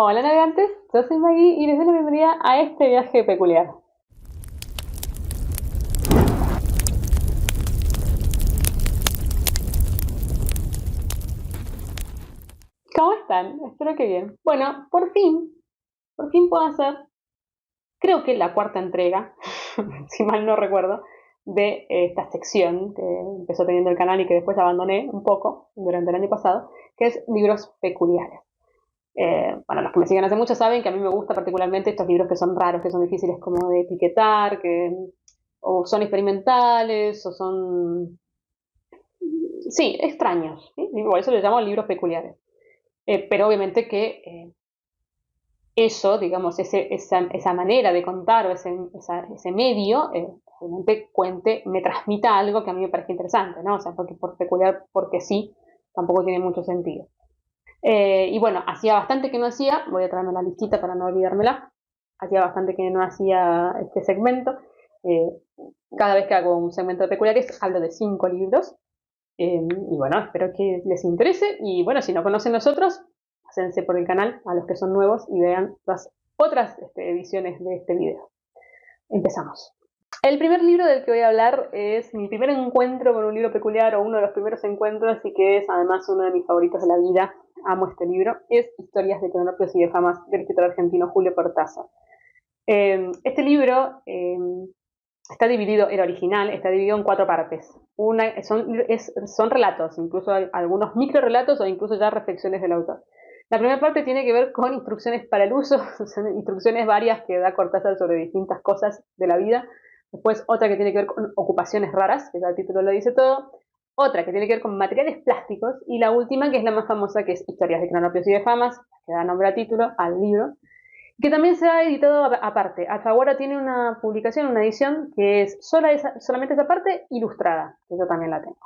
Hola navegantes, yo soy Maggie y les doy la bienvenida a este viaje peculiar. ¿Cómo están? Espero que bien. Bueno, por fin puedo hacer, creo que la cuarta entrega, si mal no recuerdo, de esta sección que empezó teniendo el canal y que después abandoné un poco durante el año pasado, que es libros peculiares. Bueno, los que me siguen hace mucho saben que a mí me gusta particularmente estos libros que son raros, que son difíciles como de etiquetar, que o son experimentales o son, sí, extraños, ¿sí? Por eso les llamo libros peculiares. Pero obviamente que eso, digamos, esa manera de contar o ese medio, obviamente me transmita algo que a mí me parezca interesante, ¿no? O sea, porque por peculiar, porque sí, tampoco tiene mucho sentido. Y bueno, hacía bastante que no hacía, voy a traerme la listita para no olvidármela, hacía bastante que no hacía este segmento. Eh, Cada vez que hago un segmento de peculiares hablo de 5 libros. Y bueno, espero que les interese. Y bueno, si no conocen los otros, pásense por el canal a los que son nuevos y vean las otras ediciones de este video. Empezamos. El primer libro del que voy a hablar es mi primer encuentro con un libro peculiar o uno de los primeros encuentros y que es además uno de mis favoritos de la vida. Amo este libro. Es Historias de cronopios y de famas del escritor argentino Julio Cortázar. Este libro está dividido, el original, está dividido en 4 partes. Son relatos, incluso hay algunos micro relatos o incluso ya reflexiones del autor. La primera parte tiene que ver con instrucciones para el uso, son instrucciones varias que da Cortázar sobre distintas cosas de la vida. Después otra que tiene que ver con ocupaciones raras, que ya el título lo dice todo. Otra que tiene que ver con materiales plásticos. Y la última, que es la más famosa, que es Historias de cronopios y de famas, que da nombre a título, al libro, que también se ha editado aparte. Alfaguara tiene una publicación, una edición, que es solamente esa parte ilustrada, que yo también la tengo.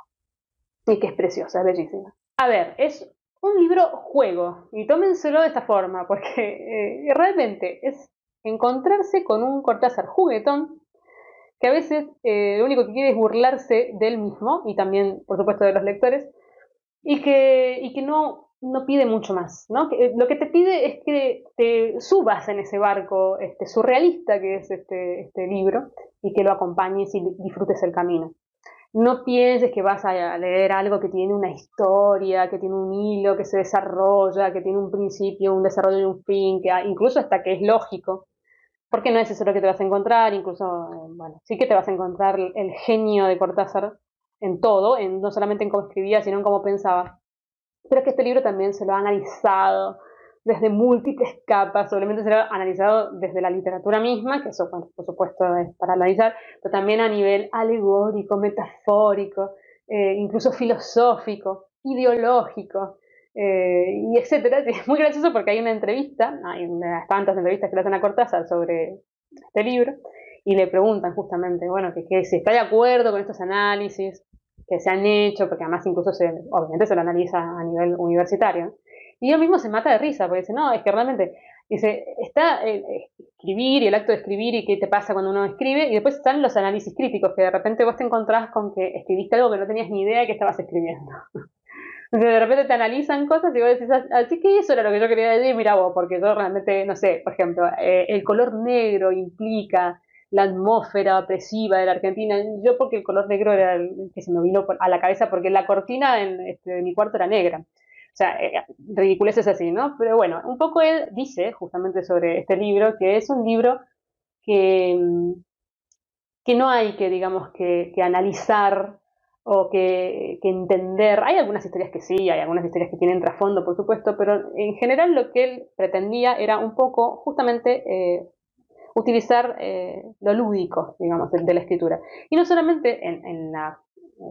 Y que es preciosa, es bellísima. A ver, es un libro juego, y tómenselo de esta forma, porque realmente es encontrarse con un Cortázar juguetón, que a veces lo único que quiere es burlarse del mismo, y también, por supuesto, de los lectores, y que no pide mucho más, ¿no? Lo que te pide es que te subas en ese barco surrealista que es este libro y que lo acompañes y disfrutes el camino. No pienses que vas a leer algo que tiene una historia, que tiene un hilo, que se desarrolla, que tiene un principio, un desarrollo y un fin, incluso hasta que es lógico, porque no es eso lo que te vas a encontrar, incluso, bueno, sí que te vas a encontrar el genio de Cortázar en todo, no solamente en cómo escribía, sino en cómo pensaba. Pero es que este libro también se lo ha analizado desde múltiples capas, obviamente se lo ha analizado desde la literatura misma, que eso, bueno, por supuesto, es para analizar, pero también a nivel alegórico, metafórico, incluso filosófico, ideológico, y etcétera. Es muy gracioso porque hay una entrevista, hay unas tantas entrevistas que le hacen a Cortázar sobre este libro, y le preguntan justamente, bueno, que si está de acuerdo con estos análisis que se han hecho, porque además incluso obviamente se lo analiza a nivel universitario, y él mismo se mata de risa, porque dice, no, es que realmente, dice, está escribir y el acto de escribir y qué te pasa cuando uno escribe, y después están los análisis críticos, que de repente vos te encontrás con que escribiste algo que no tenías ni idea de que estabas escribiendo. Entonces de repente te analizan cosas y vos decís, así que eso era lo que yo quería decir, mira vos, porque yo realmente, no sé, por ejemplo, el color negro implica la atmósfera opresiva de la Argentina. Yo porque el color negro era el que se me vino a la cabeza, porque la cortina de mi cuarto era negra. O sea, ridiculeces así, ¿no? Pero bueno, un poco él dice justamente sobre este libro que es un libro que, que no hay que, digamos, que analizar o que entender. Hay algunas historias que sí, hay algunas historias que tienen trasfondo, por supuesto, pero en general lo que él pretendía era un poco justamente utilizar lo lúdico, digamos, de la escritura. Y no solamente en la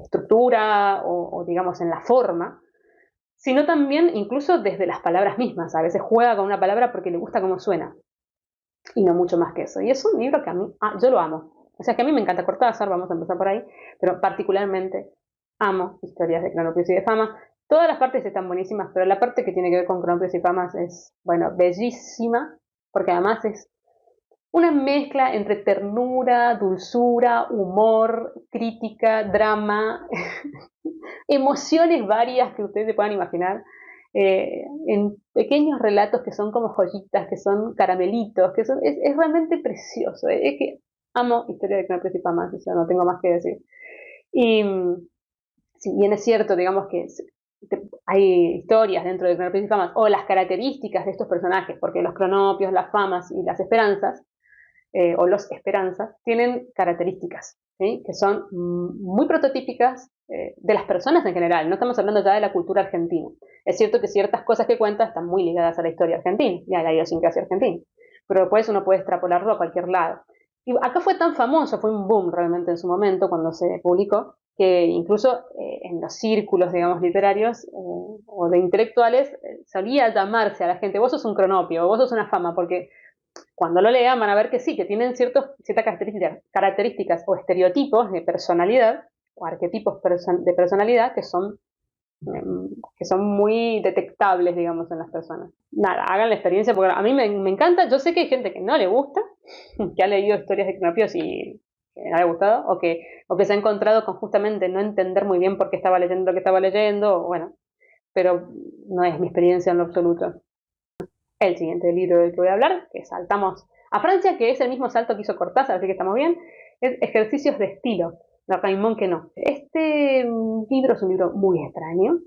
estructura o, digamos, en la forma, sino también incluso desde las palabras mismas. A veces juega con una palabra porque le gusta cómo suena y no mucho más que eso. Y es un libro que a mí, yo lo amo. O sea que a mí me encanta Cortázar, vamos a empezar por ahí, pero particularmente amo Historias de cronopios y de famas. Todas las partes están buenísimas, pero la parte que tiene que ver con cronopios y famas es, bueno, bellísima, porque además es una mezcla entre ternura, dulzura, humor, crítica, drama, emociones varias que ustedes se puedan imaginar. en pequeños relatos que son como joyitas, que son caramelitos, es realmente precioso. Es que amo Historia de Knapes y Famas, o sea, no tengo más que decir. Y si bien es cierto, digamos que hay historias dentro de Cronopio y Famas, o las características de estos personajes, porque los cronopios, las famas y las esperanzas, o los esperanzas, tienen características, ¿sí? Que son muy prototípicas de las personas en general. No estamos hablando ya de la cultura argentina. Es cierto que ciertas cosas que cuenta están muy ligadas a la historia argentina y a la idiosincrasia argentina, pero después uno puede extrapolarlo a cualquier lado. Y acá fue tan famoso, fue un boom realmente en su momento cuando se publicó, que incluso en los círculos, digamos, literarios o de intelectuales, solía llamarse a la gente, vos sos un cronopio, vos sos una fama, porque cuando lo lean van a ver que sí, que tienen ciertas características o estereotipos de personalidad o arquetipos de personalidad que son muy detectables, digamos, en las personas. Nada, hagan la experiencia porque a mí me encanta. Yo sé que hay gente que no le gusta, que ha leído historias de cronopios y que no le ha gustado, o que se ha encontrado con justamente no entender muy bien por qué estaba leyendo lo que estaba leyendo, bueno, pero no es mi experiencia en lo absoluto. El siguiente libro del que voy a hablar, que saltamos a Francia, que es el mismo salto que hizo Cortázar, así que estamos bien, es Ejercicios de estilo, de Raymond Queneau. Este libro es un libro muy extraño,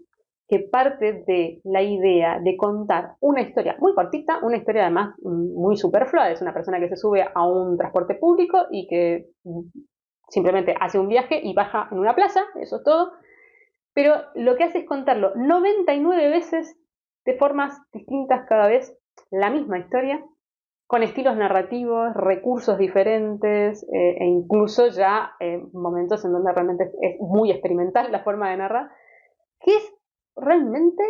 que parte de la idea de contar una historia muy cortita, una historia además muy superflua. Es una persona que se sube a un transporte público y que simplemente hace un viaje y baja en una plaza, eso es todo, pero lo que hace es contarlo 99 veces de formas distintas cada vez, la misma historia, con estilos narrativos, recursos diferentes e incluso ya momentos en donde realmente es muy experimental la forma de narrar, que es realmente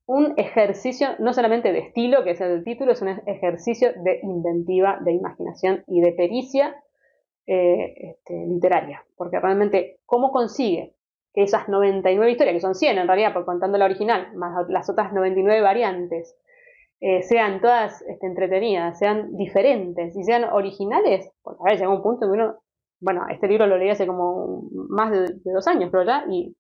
un ejercicio no solamente de estilo, que es el título, es un ejercicio de inventiva, de imaginación y de pericia literaria, porque realmente cómo consigue que esas 99 historias, que son 100 en realidad, por contando la original, más las otras 99 variantes, sean todas entretenidas, sean diferentes y sean originales, porque a ver, llega un punto en que uno, bueno, este libro lo leí hace como más de 2 años, pero ya, y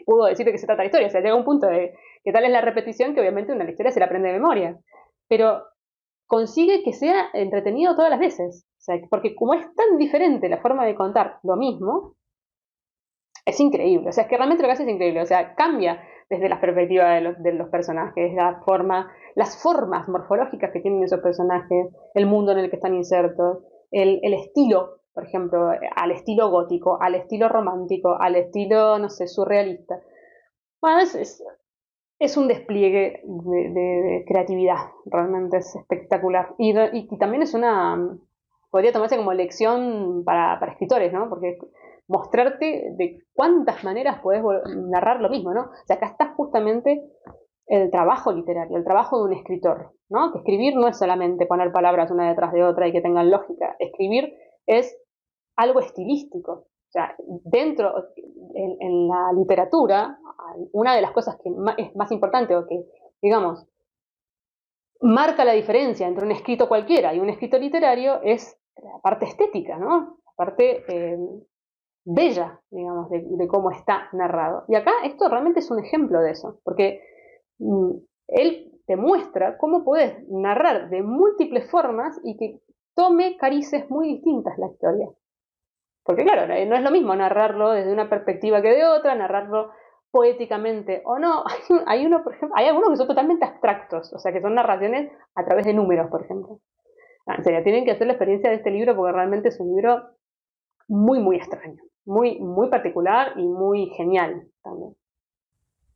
pudo decir de qué se trata la historia, o sea, llega un punto de que tal es la repetición que obviamente una historia se la aprende de memoria, pero consigue que sea entretenido todas las veces, o sea, porque como es tan diferente la forma de contar lo mismo, es increíble, o sea, es que realmente lo que hace es increíble, o sea, cambia desde la perspectiva de los personajes, las formas morfológicas que tienen esos personajes, el mundo en el que están insertos, el estilo, por ejemplo, al estilo gótico, al estilo romántico, al estilo, no sé, surrealista. Bueno, es un despliegue de creatividad, realmente es espectacular. Y también podría tomarse como lección para escritores, ¿no? Porque mostrarte de cuántas maneras puedes narrar lo mismo, ¿no? O sea, acá está justamente el trabajo literario, el trabajo de un escritor, ¿no? Que escribir no es solamente poner palabras una detrás de otra y que tengan lógica. Escribir es algo estilístico. O sea, en la literatura, una de las cosas que es más importante o que, digamos, marca la diferencia entre un escrito cualquiera y un escrito literario es la parte estética, ¿no? La parte bella, digamos, de cómo está narrado. Y acá esto realmente es un ejemplo de eso, porque él te muestra cómo puedes narrar de múltiples formas y que tome carices muy distintas la historia. Porque claro, no es lo mismo narrarlo desde una perspectiva que de otra, narrarlo poéticamente o no. Hay uno, por ejemplo, hay algunos que son totalmente abstractos, o sea, que son narraciones a través de números, por ejemplo. En serio, tienen que hacer la experiencia de este libro porque realmente es un libro muy, muy extraño, muy, muy particular y muy genial también.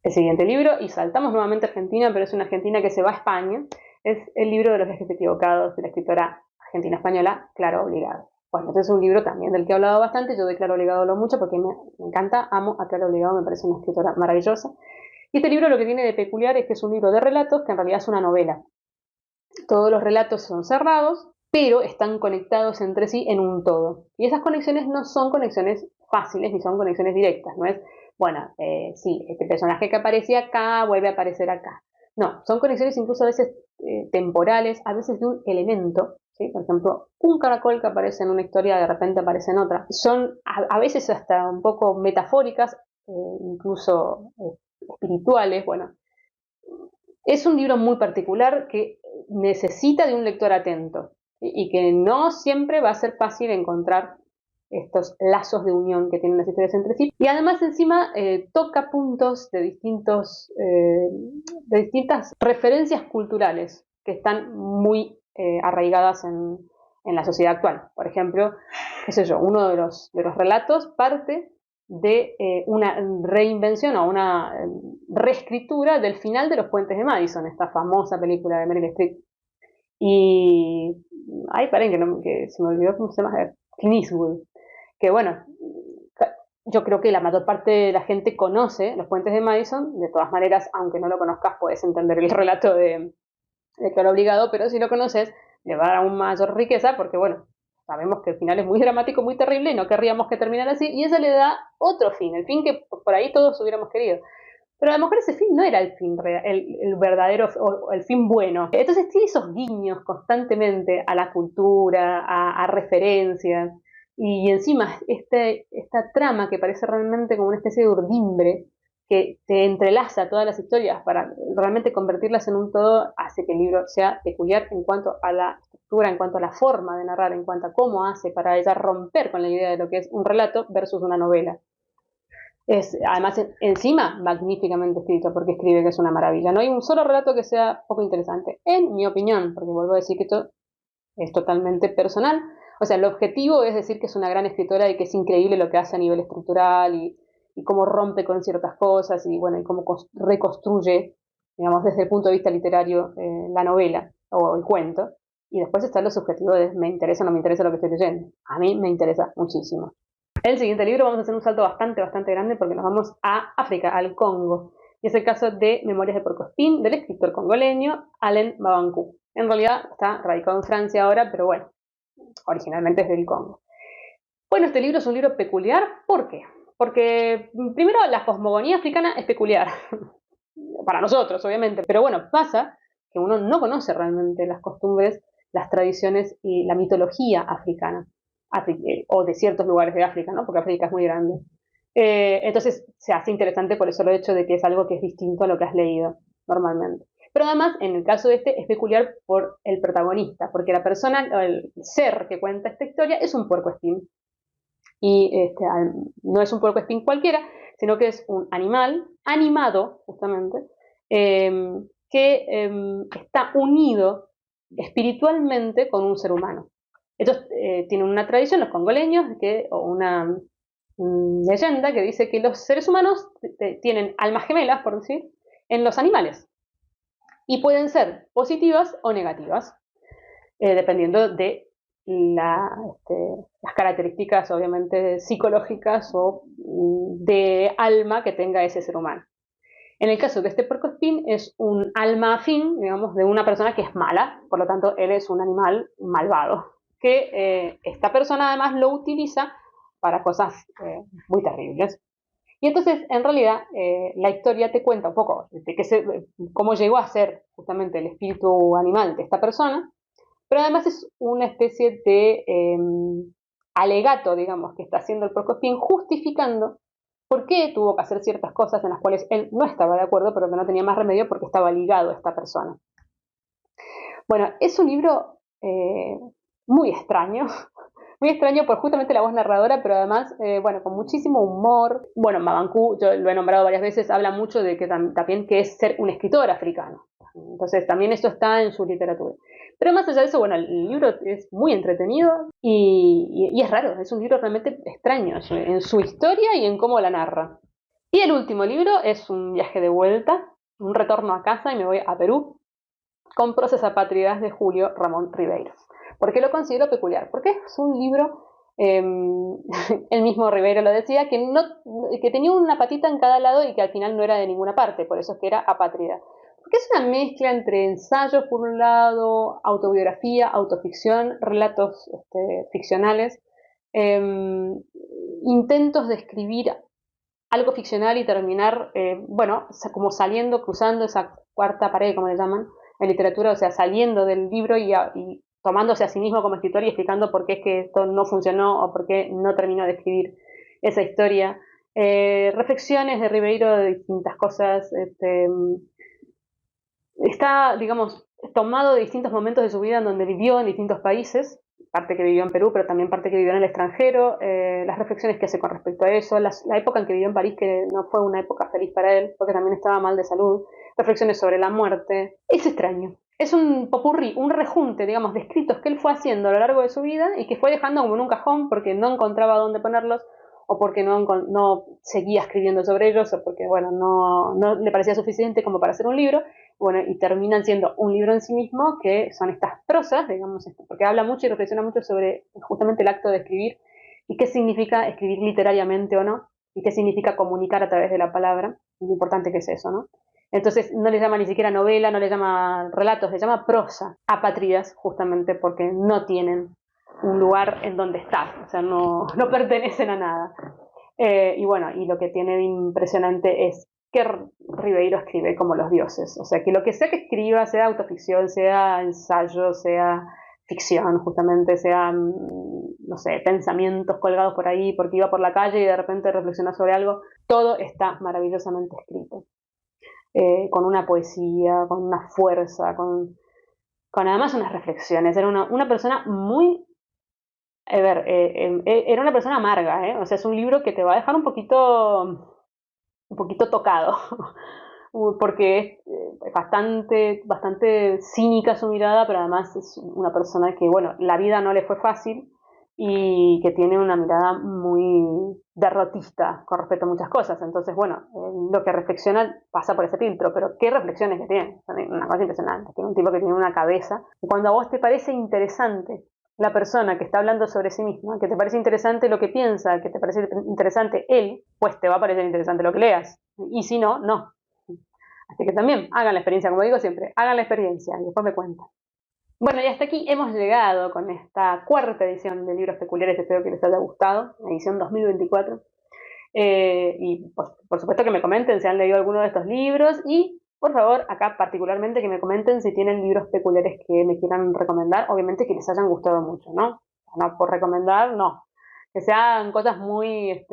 El siguiente libro, y saltamos nuevamente a Argentina, pero es una Argentina que se va a España, es el libro de los viajes equivocados de la escritora argentina-española Clara Obligado. Bueno, este es un libro también del que he hablado bastante, yo de Clara Obligado hablo mucho porque me encanta, amo a Clara Obligado, me parece una escritora maravillosa. Y este libro lo que tiene de peculiar es que es un libro de relatos que en realidad es una novela. Todos los relatos son cerrados, pero están conectados entre sí en un todo. Y esas conexiones no son conexiones fáciles ni son conexiones directas, no es, bueno, sí, este personaje que aparecía acá vuelve a aparecer acá. No, son conexiones incluso a veces temporales, a veces de un elemento, ¿sí? Por ejemplo, un caracol que aparece en una historia de repente aparece en otra. Son a veces hasta un poco metafóricas, incluso espirituales, bueno, Es un libro muy particular que necesita de un lector atento y que no siempre va a ser fácil encontrar estos lazos de unión que tienen las historias entre sí. Y además encima toca puntos de distintas referencias culturales que están muy arraigadas en la sociedad actual. Por ejemplo, qué sé yo, uno de los relatos parte de una reinvención o una reescritura del final de Los Puentes de Madison, esta famosa película de Meryl Streep. Y ay, paren que se me olvidó cómo se llama, Clint Eastwood, que bueno, yo creo que la mayor parte de la gente conoce Los Puentes de Madison. De todas maneras, aunque no lo conozcas, puedes entender el relato de Claro Obligado, pero si lo conoces, le va a dar aún mayor riqueza, porque bueno, sabemos que el final es muy dramático, muy terrible, y no querríamos que terminara así, y eso le da otro fin, el fin que por ahí todos hubiéramos querido. Pero a lo mejor ese fin no era el fin real, el verdadero o el fin bueno. Entonces tiene esos guiños constantemente a la cultura, a referencias, y encima esta trama que parece realmente como una especie de urdimbre que te entrelaza todas las historias para realmente convertirlas en un todo, hace que el libro sea peculiar en cuanto a la estructura, en cuanto a la forma de narrar, en cuanto a cómo hace para ella romper con la idea de lo que es un relato versus una novela. Es además encima magníficamente escrito, porque escribe que es una maravilla. No hay un solo relato que sea poco interesante, en mi opinión, porque vuelvo a decir que esto es totalmente personal. O sea, el objetivo es decir que es una gran escritora y que es increíble lo que hace a nivel estructural y cómo rompe con ciertas cosas y bueno, y cómo reconstruye, digamos, desde el punto de vista literario la novela o el cuento. Y después está lo subjetivo de me interesa o no me interesa lo que estoy leyendo. A mí me interesa muchísimo. El siguiente libro vamos a hacer un salto bastante grande porque nos vamos a África, al Congo. Y es el caso de Memorias de Porcospín, del escritor congoleño Alain Mabanckou. En realidad está radicado en Francia ahora, pero bueno, originalmente es del Congo. Bueno, este libro es un libro peculiar, ¿por qué? Porque primero la cosmogonía africana es peculiar, para nosotros obviamente, pero bueno, pasa que uno no conoce realmente las costumbres, las tradiciones y la mitología africana, o de ciertos lugares de África, ¿no? Porque África es muy grande. Entonces se hace interesante por eso el hecho de que es algo que es distinto a lo que has leído normalmente. Pero además, en el caso de este, es peculiar por el protagonista, porque la persona, el ser que cuenta esta historia es un puercoespín. Y no es un puercoespín cualquiera, sino que es un animal animado, justamente, eh, que está unido espiritualmente con un ser humano. Ellos tienen una tradición, los congoleños, o una leyenda que dice que los seres humanos tienen almas gemelas, por decir, en los animales. Y pueden ser positivas o negativas, dependiendo de las características, obviamente, psicológicas o de alma que tenga ese ser humano. En el caso de este puercoespín es un alma afín, digamos, de una persona que es mala, por lo tanto, él es un animal malvado, que esta persona además lo utiliza para cosas muy terribles. Y entonces, en realidad, la historia te cuenta un poco de cómo llegó a ser justamente el espíritu animal de esta persona, pero además es una especie de alegato, digamos, que está haciendo el Prokofiev justificando por qué tuvo que hacer ciertas cosas en las cuales él no estaba de acuerdo, pero que no tenía más remedio porque estaba ligado a esta persona. Bueno, es un libro muy extraño, muy extraño por justamente la voz narradora, pero además, bueno, con muchísimo humor. Bueno, Mabanckou, yo lo he nombrado varias veces, habla mucho de que también que es ser un escritor africano. Entonces, también esto está en su literatura. Pero más allá de eso, bueno, el libro es muy entretenido y es raro, es un libro realmente extraño en su historia y en cómo la narra. Y el último libro es un viaje de vuelta, un retorno a casa y me voy a Perú, con Proces apátridas de Julio Ramón Ribeiro. ¿Por qué lo considero peculiar? Porque es un libro, el mismo Ribeiro lo decía, que tenía una patita en cada lado y que al final no era de ninguna parte, por eso es que era apátrida. Porque es una mezcla entre ensayo por un lado, autobiografía, autoficción, relatos ficcionales, intentos de escribir algo ficcional y terminar, bueno, como saliendo, cruzando esa cuarta pared, como le llaman, en literatura, o sea, saliendo del libro y tomándose a sí mismo como escritor y explicando por qué es que esto no funcionó o por qué no terminó de escribir esa historia. Reflexiones de Ribeiro de distintas cosas, Está, digamos, tomado de distintos momentos de su vida en donde vivió en distintos países, parte que vivió en Perú, pero también parte que vivió en el extranjero, las reflexiones que hace con respecto a eso, la época en que vivió en París, que no fue una época feliz para él, porque también estaba mal de salud, reflexiones sobre la muerte. Es extraño. Es un popurrí, un rejunte, digamos, de escritos que él fue haciendo a lo largo de su vida y que fue dejando como en un cajón porque no encontraba dónde ponerlos o porque no seguía escribiendo sobre ellos o porque, bueno, no le parecía suficiente como para hacer un libro. Bueno, y terminan siendo un libro en sí mismo, que son estas prosas, digamos, porque habla mucho y reflexiona mucho sobre justamente el acto de escribir y qué significa escribir literariamente o no, y qué significa comunicar a través de la palabra, y lo importante que es eso, ¿no? Entonces no le llama ni siquiera novela, no le llama relatos, le llama prosa, apátridas, justamente porque no tienen un lugar en donde estar, o sea, no pertenecen a nada. Y bueno, y lo que tiene de impresionante es que Ribeiro escribe como los dioses. O sea, que lo que sea que escriba, sea autoficción, sea ensayo, sea ficción, justamente, sean, no sé, pensamientos colgados por ahí porque iba por la calle y de repente reflexiona sobre algo, todo está maravillosamente escrito. Con una poesía, con una fuerza, con además unas reflexiones. Era una persona muy a ver, era una persona amarga, ¿eh? O sea, es un libro que te va a dejar un poquito tocado, porque es bastante cínica su mirada, pero además es una persona que, bueno, la vida no le fue fácil y que tiene una mirada muy derrotista con respecto a muchas cosas. Entonces, bueno, lo que reflexiona pasa por ese filtro, pero qué reflexiones que tiene, una cosa impresionante. Tiene un tipo que tiene una cabeza, y cuando a vos te parece interesante la persona que está hablando sobre sí misma, que te parece interesante lo que piensa, que te parece interesante él, pues te va a parecer interesante lo que leas. Y si no, no. Así que también hagan la experiencia, como digo siempre, hagan la experiencia y después me cuentan. Bueno, y hasta aquí hemos llegado con esta cuarta edición de Libros Peculiares. Espero que les haya gustado, edición 2024. Y por supuesto que me comenten si han leído alguno de estos libros y por favor, acá particularmente que me comenten si tienen libros peculiares que me quieran recomendar, obviamente que les hayan gustado mucho, ¿no? No por recomendar, no. Que sean cosas muy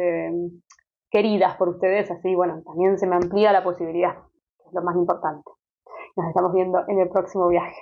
queridas por ustedes, así, bueno, también se me amplía la posibilidad, que es lo más importante. Nos estamos viendo en el próximo viaje.